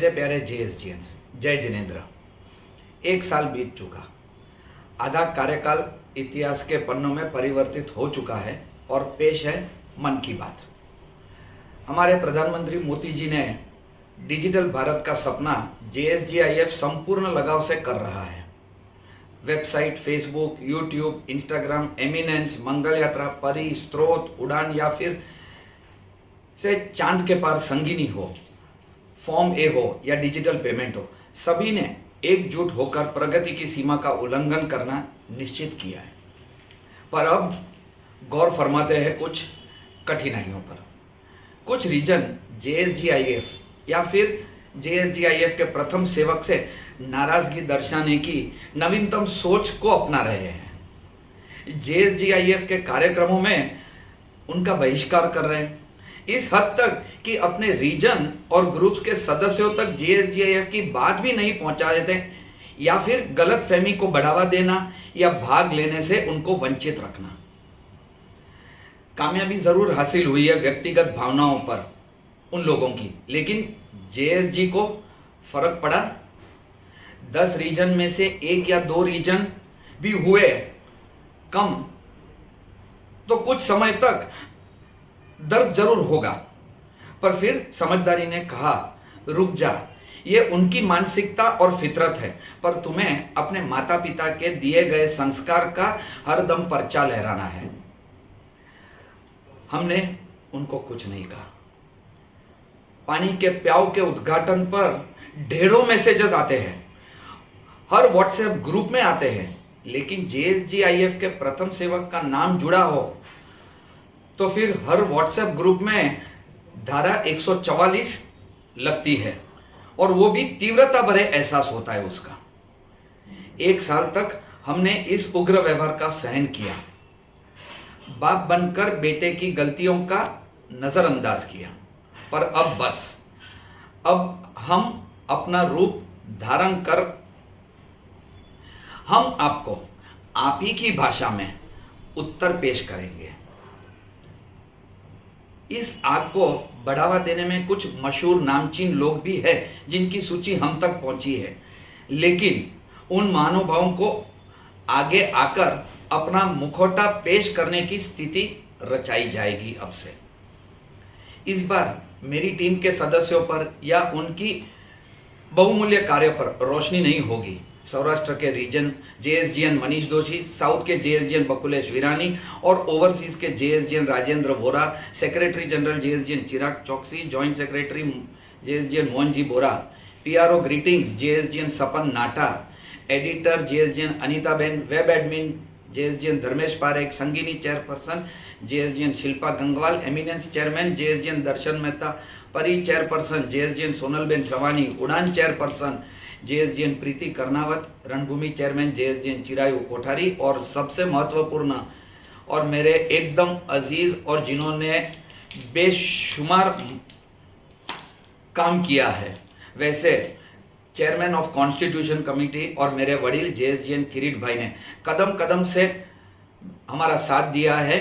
मेरे प्यारे जेएसजीएंस, जय जिनेन्द्र। एक साल बीत चुका, आधा कार्यकाल इतिहास के पन्नों में परिवर्तित हो चुका है और पेश है मन की बात। हमारे प्रधानमंत्री मोदी जी ने डिजिटल भारत का सपना जेएसजीआईएफ संपूर्ण लगाव से कर रहा है। Website, Facebook, YouTube, Instagram, eminence, Mangal Yatra, Pari, स्रोत, उड़ान या फिर से चांद के पार संगिनी हो, फॉर्म ए हो या डिजिटल पेमेंट हो, सभी ने एकजुट होकर प्रगति की सीमा का उल्लंघन करना निश्चित किया है। पर अब गौर फरमाते हैं कुछ कठिनाइयों पर। कुछ रीजन जेएसजीआईएफ या फिर जेएसजीआईएफ के प्रथम सेवक से नाराजगी दर्शाने की नवीनतम सोच को अपना रहे हैं। जेएसजीआईएफ के कार्यक्रमों में उनका बहिष्कार कर रहे हैं, इस हद तक कि अपने रीजन और ग्रुप्स के सदस्यों तक जेएसजीआईएफ की बात भी नहीं पहुंचा देते, या फिर गलत फहमी को बढ़ावा देना या भाग लेने से उनको वंचित रखना। कामयाबी जरूर हासिल हुई है व्यक्तिगत भावनाओं पर उन लोगों की, लेकिन जेएसजी को फर्क पड़ा। 10 रीजन में से 1 या 2 रीजन भी हुए कम तो कुछ समय तक दर्द जरूर होगा, पर फिर समझदारी ने कहा, रुक जा, ये उनकी मानसिकता और फितरत है, पर तुम्हें अपने माता पिता के दिए गए संस्कार का हरदम पर्चा लहराना है। हमने उनको कुछ नहीं कहा। पानी के प्याऊ के उद्घाटन पर ढेरों मैसेजेस आते हैं, हर व्हाट्सएप ग्रुप में आते हैं, लेकिन जेएसजीआईएफ के प्रथम सेवक का नाम जुड़ा हो तो फिर हर व्हाट्सएप ग्रुप में धारा 144 लगती है, और वो भी तीव्रता भरे एहसास होता है उसका। 1 साल तक हमने इस उग्र व्यवहार का सहन किया, बाप बनकर बेटे की गलतियों का नजरअंदाज किया, पर अब बस, अब हम अपना रूप धारण कर हम आपको आप ही की भाषा में उत्तर पेश करेंगे। इस आग को बढ़ावा देने में कुछ मशहूर नामचीन लोग भी हैं जिनकी सूची हम तक पहुंची है, लेकिन उन महानुभावों को आगे आकर अपना मुखौटा पेश करने की स्थिति रचाई जाएगी। अब से इस बार मेरी टीम के सदस्यों पर या उनकी बहुमूल्य कार्य पर रोशनी नहीं होगी। सौराष्ट्र के रीजन जेएसजीएन मनीष दोषी, साउथ के जेएसजीएन बकुलेश वीरानी और ओवरसीज के JSGN Rajendra Vora, secretary general JSGN Chirag Chokshi, joint secretary JSGN Mohan ji Bora, PRO greetings JSGN Sapan Nata, editor JSGN Anitaben, web admin JSGN Dharmesh Parekh, Sangini chairperson JSGN Shilpa Gangwal, eminence chairman JSGN Darshan Mehta, Pari chairperson जेएसजीएन Sonalben सवानी, उड़ान चेयरपर्सन जेएसजीएन प्रीति कर्नावत, रणभूमि चेयरमैन जेएसजीएन चिरायु कोठारी, और सबसे महत्वपूर्ण और मेरे एकदम अजीज और जिन्होंने बेशुमार काम किया है वैसे चेयरमैन ऑफ कॉन्स्टिट्यूशन कमेटी और मेरे वडील जेएसजीएन किरीट भाई ने कदम कदम से हमारा साथ दिया है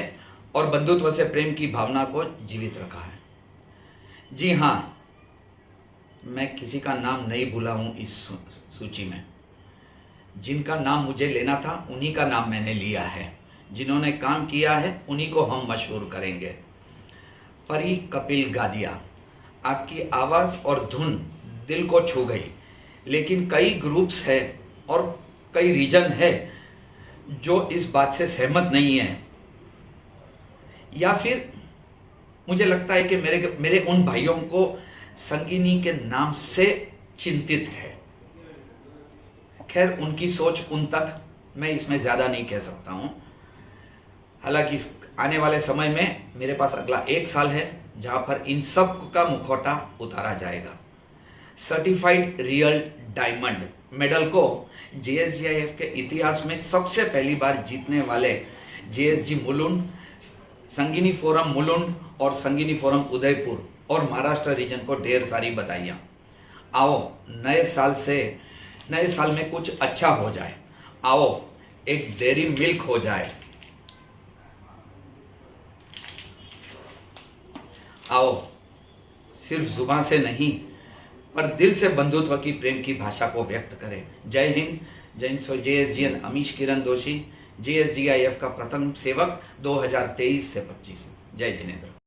और बंधुत्व से प्रेम की भावना को जीवित रखा है। जी हाँ, मैं किसी का नाम नहीं भूला हूं इस सूची में। जिनका नाम मुझे लेना था उन्हीं का नाम मैंने लिया है, जिन्होंने काम किया है उन्हीं को हम मशहूर करेंगे। परी कपिल गादिया, आपकी आवाज़ और धुन दिल को छू गई, लेकिन कई ग्रुप्स है और कई रीजन है जो इस बात से सहमत नहीं है, या फिर मुझे लगता है कि मेरे उन भाइयों को संगिनी के नाम से चिंतित है। खैर, उनकी सोच उन तक, मैं इसमें ज़्यादा नहीं कह सकता हूँ। हालांकि आने वाले समय में मेरे पास अगला 1 साल है जहाँ पर इन सब का मुखौटा उतारा जाएगा। सर्टिफाइड रियल डायमंड मेडल को जेएसजीआईएफ के इतिहास में सबसे पहली बार जीतने वाले जेएसजी मुलुंड, संगिनी फोरम मुलुंड और संगिनी फोरम उदयपुर और महाराष्ट्र रीजन को ढेर सारी बधाइयाँ। आओ नए साल में कुछ अच्छा हो जाए। आओ एक डेयरी मिल्क हो जाए। आओ सिर्फ जुबान से नहीं, पर दिल से बंधुत्व की, प्रेम की भाषा को व्यक्त करें। जय हिंद। जय हिंद। सो JSGN अमीश किरण दोषी, JSGIF का प्रथम सेवक 2023 से 25। जय जिनेंद्र।